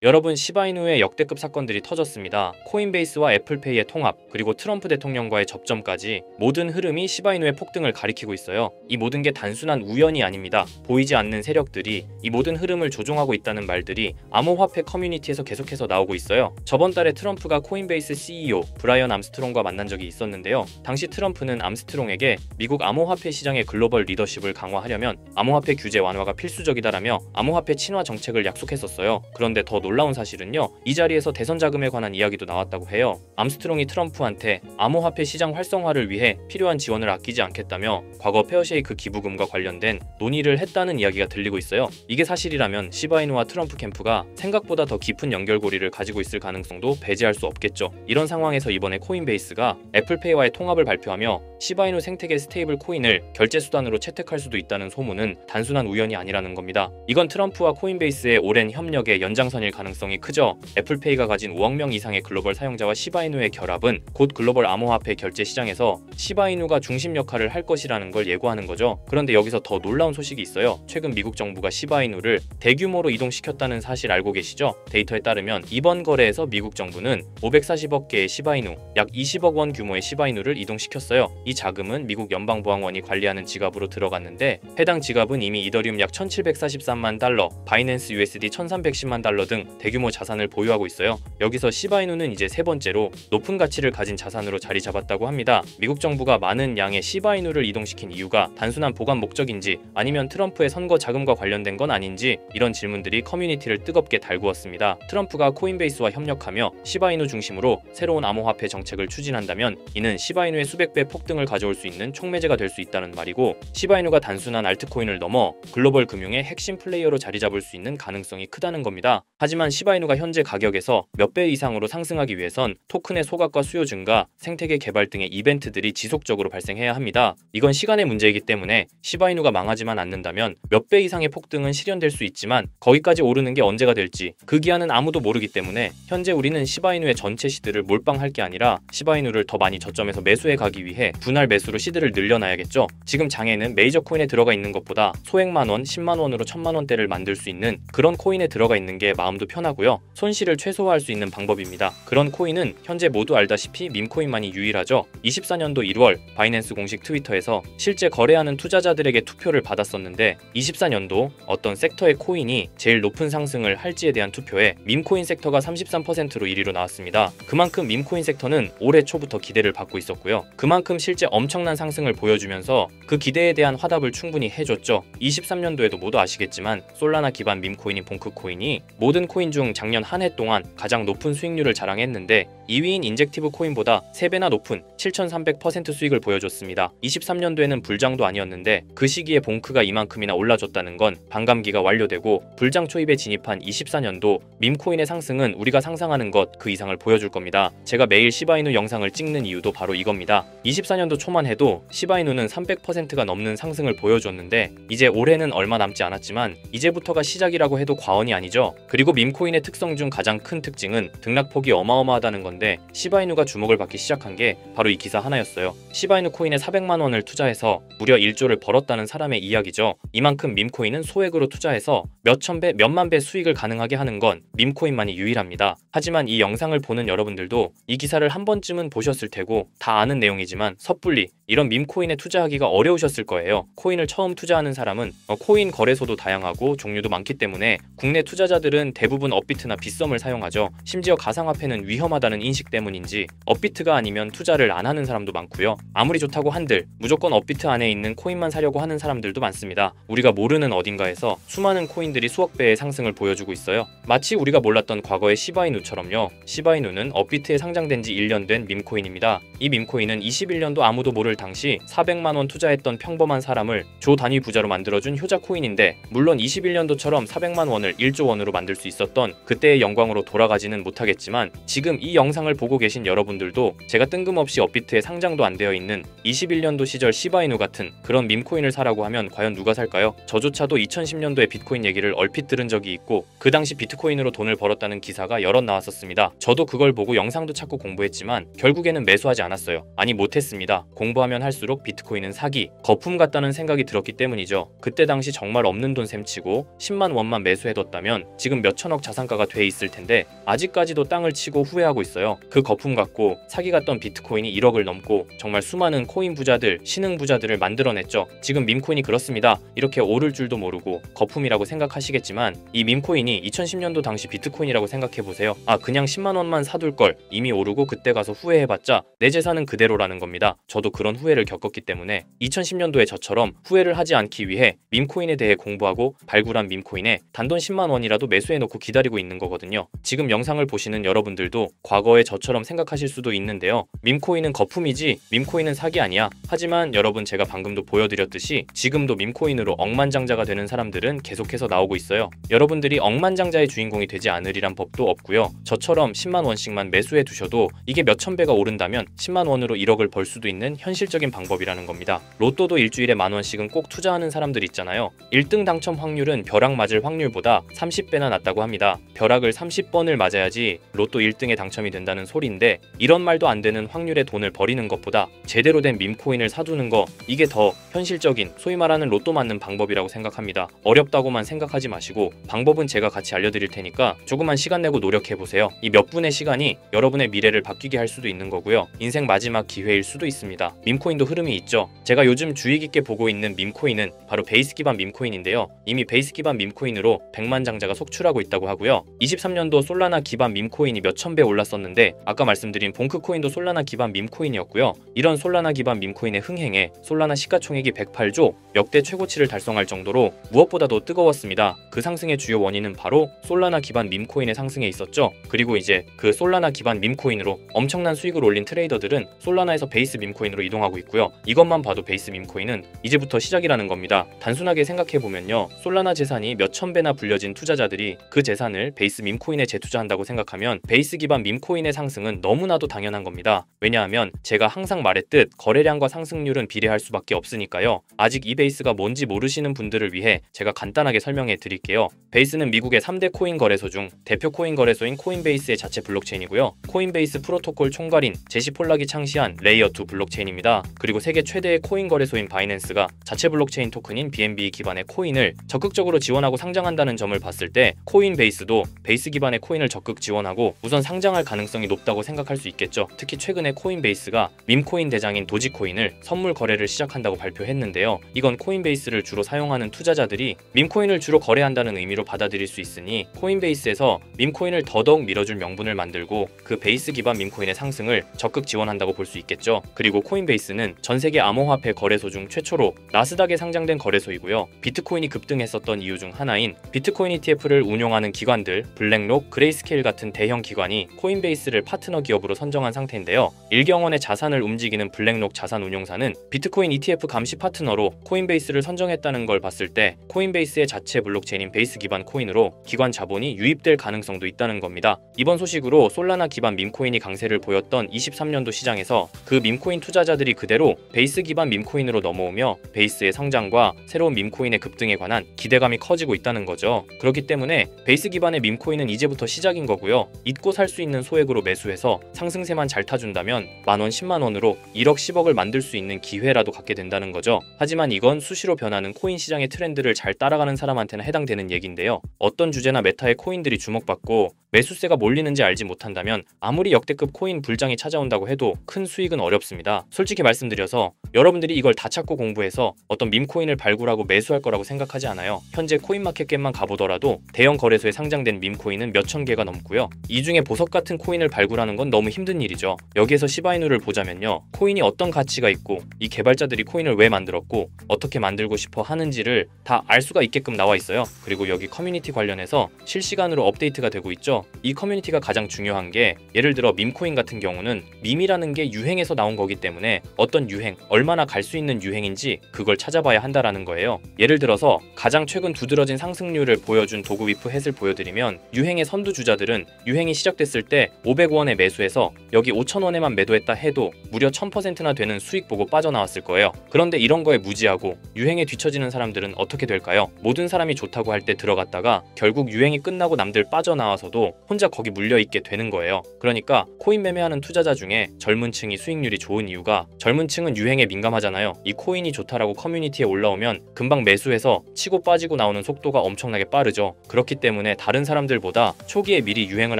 여러분, 시바이누의 역대급 사건들이 터졌습니다. 코인베이스와 애플페이의 통합, 그리고 트럼프 대통령과의 접점까지 모든 흐름이 시바이누의 폭등을 가리키고 있어요. 이 모든 게 단순한 우연이 아닙니다. 보이지 않는 세력들이 이 모든 흐름을 조종하고 있다는 말들이 암호화폐 커뮤니티에서 계속해서 나오고 있어요. 저번 달에 트럼프가 코인베이스 CEO 브라이언 암스트롱과 만난 적이 있었는데요. 당시 트럼프는 암스트롱에게 미국 암호화폐 시장의 글로벌 리더십을 강화하려면 암호화폐 규제 완화가 필수적이다라며 암호화폐 친화 정책을 약속했었어요. 그런데 더 놀라운 사실은요, 이 자리에서 대선 자금에 관한 이야기도 나왔다고 해요. 암스트롱이 트럼프한테 암호화폐 시장 활성화를 위해 필요한 지원을 아끼지 않겠다며 과거 페어쉐이크 기부금과 관련된 논의를 했다는 이야기가 들리고 있어요. 이게 사실이라면 시바이누와 트럼프 캠프가 생각보다 더 깊은 연결고리를 가지고 있을 가능성도 배제할 수 없겠죠. 이런 상황에서 이번에 코인베이스가 애플페이와의 통합을 발표하며 시바이누 생태계 스테이블 코인을 결제 수단으로 채택할 수도 있다는 소문은 단순한 우연이 아니라는 겁니다. 이건 트럼프와 코인베이스의 오랜 협력의 연장선일 가능성이 크죠. 애플페이가 가진 5억 명 이상의 글로벌 사용자와 시바이누의 결합은 곧 글로벌 암호화폐 결제 시장에서 시바이누가 중심 역할을 할 것이라는 걸 예고하는 거죠. 그런데 여기서 더 놀라운 소식이 있어요. 최근 미국 정부가 시바이누를 대규모로 이동시켰다는 사실 알고 계시죠? 데이터에 따르면 이번 거래에서 미국 정부는 540억 개의 시바이누, 약 20억 원 규모의 시바이누를 이동시켰어요. 이 자금은 미국 연방보안원이 관리하는 지갑으로 들어갔는데 해당 지갑은 이미 이더리움 약 1743만 달러, 바이낸스 USD 1310만 달러 등 대규모 자산을 보유하고 있어요. 여기서 시바이누는 이제 세 번째로 높은 가치를 가진 자산으로 자리 잡았다고 합니다. 미국 정부가 많은 양의 시바이누를 이동시킨 이유가 단순한 보관 목적인지 아니면 트럼프의 선거 자금과 관련된 건 아닌지 이런 질문들이 커뮤니티를 뜨겁게 달구었습니다. 트럼프가 코인베이스와 협력하며 시바이누 중심으로 새로운 암호화폐 정책을 추진한다면 이는 시바이누의 수백 배 폭등을 가져올 수 있는 촉매제가 될 수 있다는 말이고, 시바이누가 단순한 알트코인을 넘어 글로벌 금융의 핵심 플레이어로 자리 잡을 수 있는 가능성이 크다는 겁니다. 하지만 시바이누가 현재 가격에서 몇 배 이상으로 상승하기 위해선 토큰의 소각과 수요 증가, 생태계 개발 등의 이벤트들이 지속적으로 발생해야 합니다. 이건 시간의 문제이기 때문에 시바이누가 망하지만 않는다면 몇 배 이상의 폭등은 실현될 수 있지만 거기까지 오르는 게 언제가 될지 그 기한은 아무도 모르기 때문에 현재 우리는 시바이누의 전체 시드를 몰빵할 게 아니라 시바이누를 더 많이 저점에서 매수해 가기 위해 분할 매수로 시드를 늘려놔야겠죠. 지금 장에는 메이저 코인에 들어가 있는 것보다 소액만 원, 10만 원으로 1000만 원대를 만들 수 있는 그런 코인에 들어가 있는 게 마음도 편하고요. 손실을 최소화할 수 있는 방법입니다. 그런 코인은 현재 모두 알다시피 밈코인만이 유일하죠. 24년도 1월 바이낸스 공식 트위터에서 실제 거래하는 투자자들에게 투표를 받았었는데 24년도 어떤 섹터의 코인이 제일 높은 상승을 할지에 대한 투표에 밈코인 섹터가 33%로 1위로 나왔습니다. 그만큼 밈코인 섹터는 올해 초부터 기대를 받고 있었고요. 그만큼 실제 엄청난 상승을 보여주면서 그 기대에 대한 화답을 충분히 해줬죠. 23년도에도 모두 아시겠지만 솔라나 기반 밈코인인 봉크코인이 모든 코인 중 작년 한 해 동안 가장 높은 수익률을 자랑했는데 2위인 인젝티브 코인보다 3배나 높은 7300% 수익을 보여줬습니다. 23년도에는 불장도 아니었는데 그 시기에 봉크가 이만큼이나 올라줬다는 건 반감기가 완료되고 불장 초입에 진입한 24년도 밈코인의 상승은 우리가 상상하는 것 그 이상을 보여줄 겁니다. 제가 매일 시바이누 영상을 찍는 이유도 바로 이겁니다. 24년도 초만 해도 시바이누는 300%가 넘는 상승을 보여줬는데 이제 올해는 얼마 남지 않았지만 이제부터가 시작이라고 해도 과언이 아니죠. 그리고 밈코인의 특성 중 가장 큰 특징은 등락폭이 어마어마하다는 건데 시바이누가 주목을 받기 시작한 게 바로 이 기사 하나였어요. 시바이누 코인에 400만 원을 투자해서 무려 1조를 벌었다는 사람의 이야기죠. 이만큼 밈코인은 소액으로 투자해서 몇천 배, 몇만 배 수익을 가능하게 하는 건 밈코인만이 유일합니다. 하지만 이 영상을 보는 여러분들도 이 기사를 한 번쯤은 보셨을 테고 다 아는 내용이지만 섣불리 이런 밈코인에 투자하기가 어려우셨을 거예요. 코인을 처음 투자하는 사람은 코인 거래소도 다양하고 종류도 많기 때문에 국내 투자자들은 대부분 업비트나 빗썸을 사용하죠. 심지어 가상화폐는 위험하다는 인식 때문인지 업비트가 아니면 투자를 안 하는 사람도 많고요. 아무리 좋다고 한들 무조건 업비트 안에 있는 코인만 사려고 하는 사람들도 많습니다. 우리가 모르는 어딘가에서 수많은 코인들이 수억 배의 상승을 보여주고 있어요. 마치 우리가 몰랐던 과거의 시바이누처럼요. 시바이누는 업비트에 상장된 지 1년 된 밈코인입니다. 이 밈코인은 21년도 아무도 모를 당시 400만 원 투자했던 평범한 사람을 조 단위 부자로 만들어준 효자 코인인데, 물론 21년도처럼 400만 원을 1조 원으로 만들 수 있었던 그때의 영광으로 돌아가지는 못하겠지만 지금 이 영광 영상을 보고 계신 여러분들도 제가 뜬금없이 업비트에 상장도 안 되어 있는 21년도 시절 시바이누 같은 그런 밈코인을 사라고 하면 과연 누가 살까요? 저조차도 2010년도에 비트코인 얘기를 얼핏 들은 적이 있고 그 당시 비트코인으로 돈을 벌었다는 기사가 여럿 나왔었습니다. 저도 그걸 보고 영상도 찾고 공부했지만 결국에는 매수하지 않았어요. 아니 못했습니다. 공부하면 할수록 비트코인은 사기, 거품 같다는 생각이 들었기 때문이죠. 그때 당시 정말 없는 돈 셈치고 10만 원만 매수해뒀다면 지금 몇천억 자산가가 돼 있을 텐데 아직까지도 땅을 치고 후회하고 있어요. 그 거품 갖고 사기 같던 비트코인이 1억을 넘고 정말 수많은 코인 부자들, 신흥 부자들을 만들어냈죠. 지금 밈코인이 그렇습니다. 이렇게 오를 줄도 모르고 거품이라고 생각하시겠지만 이 밈코인이 2010년도 당시 비트코인이라고 생각해보세요. 아 그냥 10만 원만 사둘 걸, 이미 오르고 그때 가서 후회해봤자 내 재산은 그대로라는 겁니다. 저도 그런 후회를 겪었기 때문에 2010년도에 저처럼 후회를 하지 않기 위해 밈코인에 대해 공부하고 발굴한 밈코인에 단돈 10만 원이라도 매수해놓고 기다리고 있는 거거든요. 지금 영상을 보시는 여러분들도 과거에 저처럼 생각하실 수도 있는데요. 밈코인은 거품이지 밈코인은 사기 아니야. 하지만 여러분, 제가 방금도 보여드렸듯이 지금도 밈코인으로 억만장자가 되는 사람들은 계속해서 나오고 있어요. 여러분들이 억만장자의 주인공이 되지 않으리란 법도 없고요. 저처럼 10만 원씩만 매수해 두셔도 이게 몇천 배가 오른다면 10만 원으로 1억을 벌 수도 있는 현실적인 방법이라는 겁니다. 로또도 일주일에 만 원씩은 꼭 투자하는 사람들 있잖아요. 1등 당첨 확률은 벼락 맞을 확률보다 30배나 낮다고 합니다. 벼락을 30번을 맞아야지 로또 1등에 당첨이 된다는 소리인데, 이런 말도 안 되는 확률의 돈을 버리는 것보다 제대로 된 밈코인을 사두는 거, 이게 더 현실적인, 소위 말하는 로또 맞는 방법이라고 생각합니다. 어렵다고만 생각하지 마시고 방법은 제가 같이 알려드릴 테니까 조금만 시간 내고 노력해보세요. 이 몇 분의 시간이 여러분의 미래를 바뀌게 할 수도 있는 거고요. 인생 마지막 기회일 수도 있습니다. 밈코인도 흐름이 있죠. 제가 요즘 주의 깊게 보고 있는 밈코인은 바로 베이스 기반 밈코인인데요. 이미 베이스 기반 밈코인으로 100만 장자가 속출하고 있다고 하고요. 23년도 솔라나 기반 밈코인이 몇천 배 올랐었는데 아까 말씀드린 봉크코인도 솔라나 기반 밈코인이었고요. 이런 솔라나 기반 밈코인의 흥행에 솔라나 시가총액이 108조, 역대 최고치를 달성할 정도로 무엇보다도 뜨거웠습니다. 그 상승의 주요 원인은 바로 솔라나 기반 밈코인의 상승에 있었죠. 그리고 이제 그 솔라나 기반 밈코인으로 엄청난 수익을 올린 트레이더들은 솔라나에서 베이스 밈코인으로 이동하고 있고요. 이것만 봐도 베이스 밈코인은 이제부터 시작이라는 겁니다. 단순하게 생각해보면요, 솔라나 재산이 몇천 배나 불려진 투자자들이 그 재산을 베이스 밈코인에 재투자한다고 생각하면 베이스 기반 밈코인의 상승은 너무나도 당연한 겁니다. 왜냐하면 제가 항상 말했듯 거래량과 상승률은 비례할 수밖에 없으니까요. 아직 이 베이스가 뭔지 모르시는 분들을 위해 제가 간단하게 설명해 드릴게요. 베이스는 미국의 3대 코인 거래소 중 대표 코인 거래소인 코인베이스의 자체 블록체인이고요. 코인베이스 프로토콜 총괄인 제시 폴락이 창시한 레이어2 블록체인입니다. 그리고 세계 최대의 코인 거래소인 바이낸스가 자체 블록체인 토큰인 BNB 기반의 코인을 적극적으로 지원하고 상장한다는 점을 봤을 때 코인베이스도 베이스 기반의 코인을 적극 지원하고 우선 상장할 가능성이 높다고 생각할 수 있겠죠. 특히 최근에 코인베이스가 밈코인 대장인 도지코인을 선물 거래를 시작한다고 발표했는데요. 이건 코인베이스를 주로 사용하는 투자자들이 밈코인을 주로 거래한다는 의미로 받아들일 수 있으니 코인베이스에서 밈코인을 더더욱 밀어줄 명분을 만들고 그 베이스 기반 밈코인의 상승을 적극 지원한다고 볼 수 있겠죠. 그리고 코인베이스는 전 세계 암호화폐 거래소 중 최초로 나스닥에 상장된 거래소이고요. 비트코인이 급등했었던 이유 중 하나인 비트코인 ETF를 운용하는 기관들 블랙록, 그레이스케일 같은 대형 기관이 코인베이스를 파트너 기업으로 선정한 상태인데요. 일경원의 자산을 움직이는 블랙록 자산운용사는 비트코인 ETF 감시 파트너로 코인베이스를 선정했다는 걸 봤을 때 코인베이스의 자체 블록체인인 베이스 기반 코인으로 기관 자본이 유입될 가능성도 있다는 겁니다. 이번 소식으로 솔라나 기반 밈코인이 강세를 보였던 23년도 시장에서 그 밈코인 투자자들이 그대로 베이스 기반 밈코인으로 넘어오며 베이스의 성장과 새로운 밈코인의 급등에 관한 기대감이 커지고 있다는 거죠. 그렇기 때문에 베이스 기반의 밈코인은 이제부터 시작인 거고요. 잊고 살 수 있는 소액으로 매수해서 상승세만 잘 타준다면 만원, 10만원으로 1억, 10억을 만들 수 있는 기회라도 갖게 된다는 거죠. 하지만 이건 수시로 변하는 코인 시장의 트렌드를 잘 따라가는 사람한테는 해당되는 얘기인데요. 어떤 주제나 메타의 코인들이 주목받고 매수세가 몰리는지 알지 못한다면 아무리 역대급 코인 불장이 찾아온다고 해도 큰 수익은 어렵습니다. 솔직히 말씀드려서 여러분들이 이걸 다 찾고 공부해서 어떤 밈코인을 발굴하고 매수할 거라고 생각하지 않아요. 현재 코인마켓겟만 가보더라도 대형 거래소에 상장된 밈코인은 몇천 개가 넘고요. 이 중에 보석 같은 코인을 발굴하는 건 너무 힘든 일이죠. 여기에서 시바이누를 보자면요, 코인이 어떤 가치가 있고 이 개발자들이 코인을 왜 만들었고 어떻게 만들고 싶어 하는지를 다 알 수가 있게끔 나와 있어요. 그리고 여기 커뮤니티 관련해서 실시간으로 업데이트가 되고 있죠. 이 커뮤니티가 가장 중요한 게, 예를 들어 밈코인 같은 경우는 밈이라는 게 유행에서 나온 거기 때문에 어떤 유행, 얼마나 갈 수 있는 유행인지 그걸 찾아봐야 한다라는 거예요. 예를 들어서 가장 최근 두드러진 상승률을 보여준 도그위프 햇을 보여드리면, 유행의 선두주자들은 유행이 시작됐을 때 500원에 매수해서 여기 5,000원에만 매도했다 해도 무려 1000%나 되는 수익 보고 빠져나왔을 거예요. 그런데 이런 거에 무지하고 유행에 뒤처지는 사람들은 어떻게 될까요? 모든 사람이 좋다고 할 때 들어갔다가 결국 유행이 끝나고 남들 빠져나와서도 혼자 거기 물려있게 되는 거예요. 그러니까 코인 매매하는 투자자 중에 젊은 층이 수익률이 좋은 이유가 젊은 층은 유행에 민감하잖아요. 이 코인이 좋다라고 커뮤니티에 올라오면 금방 매수해서 치고 빠지고 나오는 속도가 엄청나게 빠르죠. 그렇기 때문에 다른 사람들보다 초기에 미리 유행을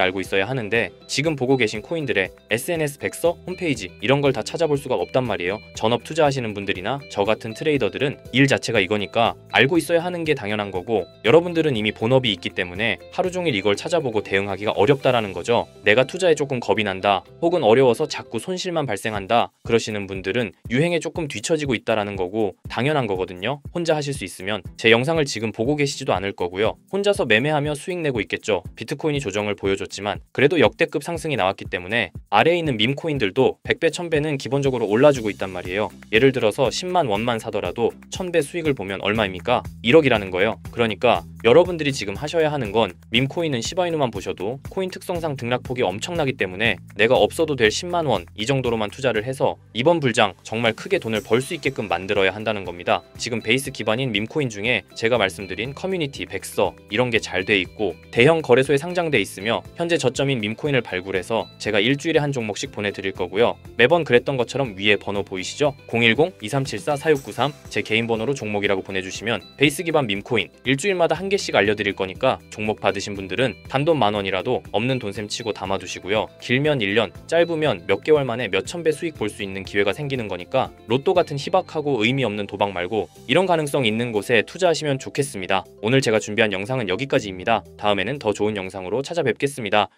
알고 있어야 하는데 지금 보고 계신 코인들의 SNS 백서, 홈페이지 이런 걸 다 찾아볼 수가 없단 말이에요. 전업 투자하시는 분들이나 저 같은 트레이더들은 일 자체가 이거니까 알고 있어야 하는 게 당연한 거고, 여러분들은 이미 본업이 있기 때문에 하루 종일 이걸 찾아보고 대응하기가 어렵다라는 거죠. 내가 투자에 조금 겁이 난다, 혹은 어려워서 자꾸 손실만 발생한다 그러시는 분들은 유행에 조금 뒤처지고 있다라는 거고 당연한 거거든요. 혼자 하실 수 있으면 제 영상을 지금 보고 계시지도 않을 거고요. 혼자서 매매하며 수익 내고 있겠죠. 비트코인이 조정을 보여줬지만 그래도 역대급 상승이 나왔기 때문에 아래에 있는 밈코인들도 100배, 1000배는 기본적으로 올라주고 있단 말이에요. 예를 들어서 10만 원만 사더라도 1000배 수익을 보면 얼마입니까? 1억이라는 거예요. 그러니까 여러분들이 지금 하셔야 하는 건 밈코인은 시바이누만 보셔도 코인 특성상 등락폭이 엄청나기 때문에 내가 없어도 될 10만 원 이 정도로만 투자를 해서 이번 불장 정말 크게 돈을 벌 수 있게끔 만들어야 한다는 겁니다. 지금 베이스 기반인 밈코인 중에 제가 말씀드린 커뮤니티, 백서 이런 게 잘 돼 있고 대형 거래소에 상장돼 있으며 현재 저점인 밈코인을 발굴해서 제가 일주일에 한 종목씩 보내드릴 거고요. 매번 그랬던 것처럼 위에 번호 보이시죠? 010-2374-4693 제 개인 번호로 종목이라고 보내주시면 베이스 기반 밈코인 일주일마다 한 개씩 알려드릴 거니까 종목 받으신 분들은 단돈 10,000원이라도 없는 돈셈 치고 담아두시고요. 길면 1년, 짧으면 몇 개월 만에 몇천 배 수익 볼 수 있는 기회가 생기는 거니까 로또 같은 희박하고 의미 없는 도박 말고 이런 가능성 있는 곳에 투자하시면 좋겠습니다. 오늘 제가 준비한 영상은 여기까지입니다. 다음에는 더 좋은 영상으로 찾아뵙겠습니다.